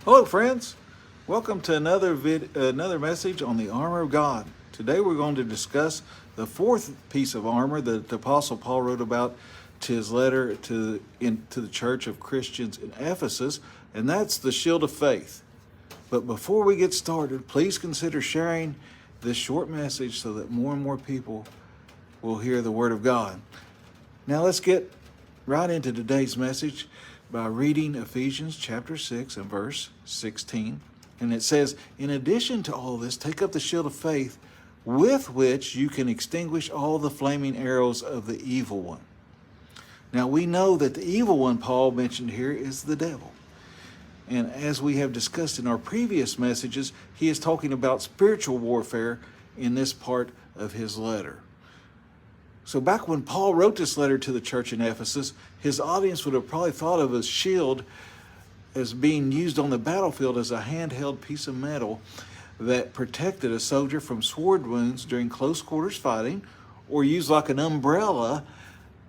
Hello, friends. Welcome to another message on the armor of God. Today we're going to discuss the fourth piece of armor that the Apostle Paul wrote about to his letter to the church of Christians in Ephesus, and that's the shield of faith. But before we get started, please consider sharing this short message so that more and more people will hear the Word of God. Now let's get right into today's message by reading Ephesians chapter 6 and verse 16. And it says, in addition to all this, take up the shield of faith with which you can extinguish all the flaming arrows of the evil one. Now we know that the evil one Paul mentioned here is the devil. And as we have discussed in our previous messages, he is talking about spiritual warfare in this part of his letter. So back when Paul wrote this letter to the church in Ephesus, his audience would have probably thought of a shield as being used on the battlefield as a handheld piece of metal that protected a soldier from sword wounds during close quarters fighting, or used like an umbrella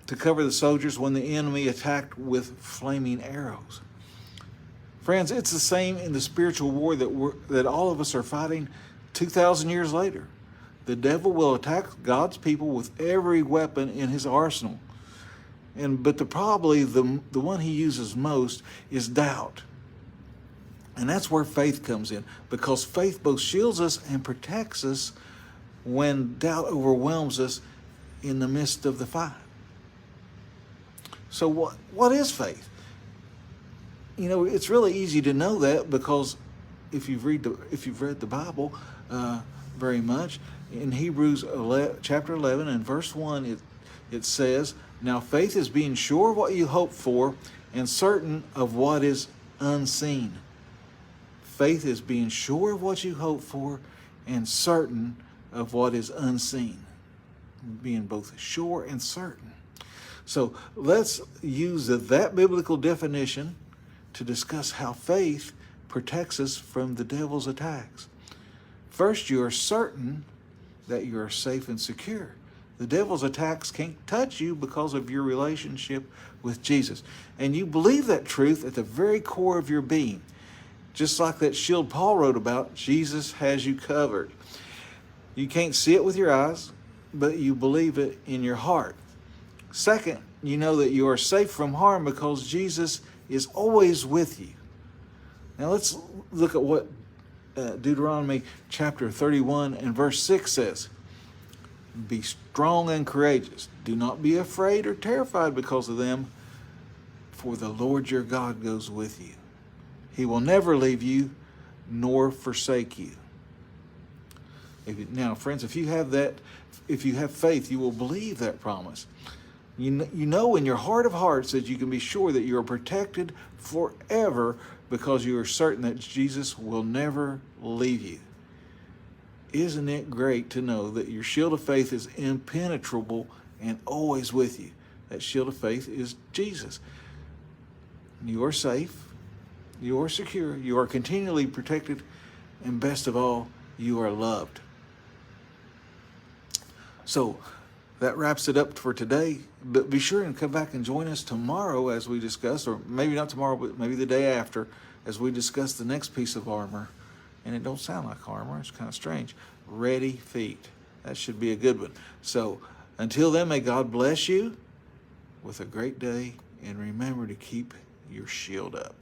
to cover the soldiers when the enemy attacked with flaming arrows. Friends, it's the same in the spiritual war that all of us are fighting 2,000 years later. The devil will attack God's people with every weapon in his arsenal. But probably the one he uses most is doubt. And that's where faith comes in, because faith both shields us and protects us when doubt overwhelms us in the midst of the fight. So what is faith? You know, it's really easy to know that, because if you've read the Bible very much, in Hebrews chapter 11 and verse 1, it says, now faith is being sure of what you hope for and certain of what is unseen. Faith is being sure of what you hope for and certain of what is unseen. Being both sure and certain. So let's use that biblical definition to discuss how faith protects us from the devil's attacks. First, you are certain that you are safe and secure. The devil's attacks can't touch you because of your relationship with Jesus. And you believe that truth at the very core of your being. Just like that shield Paul wrote about, Jesus has you covered. You can't see it with your eyes, but you believe it in your heart. Second, you know that you are safe from harm because Jesus is always with you. Now let's look at what Deuteronomy chapter 31 and verse 6 says. Be strong and courageous. Do not be afraid or terrified because of them, for the Lord your God goes with you. He will never leave you nor forsake you. Now, friends, if you have faith, you will believe that promise. You know in your heart of hearts that you can be sure that you are protected forever because you are certain that Jesus will never leave you. Isn't it great to know that your shield of faith is impenetrable and always with you? That shield of faith is Jesus. You are safe. You are secure. You are continually protected. And best of all, you are loved. So that wraps it up for today. But be sure and come back and join us tomorrow as we discuss, or maybe not tomorrow, but maybe the day after, as we discuss the next piece of armor. And it don't sound like armor. It's kind of strange. Ready feet. That should be a good one. So until then, may God bless you with a great day. And remember to keep your shield up.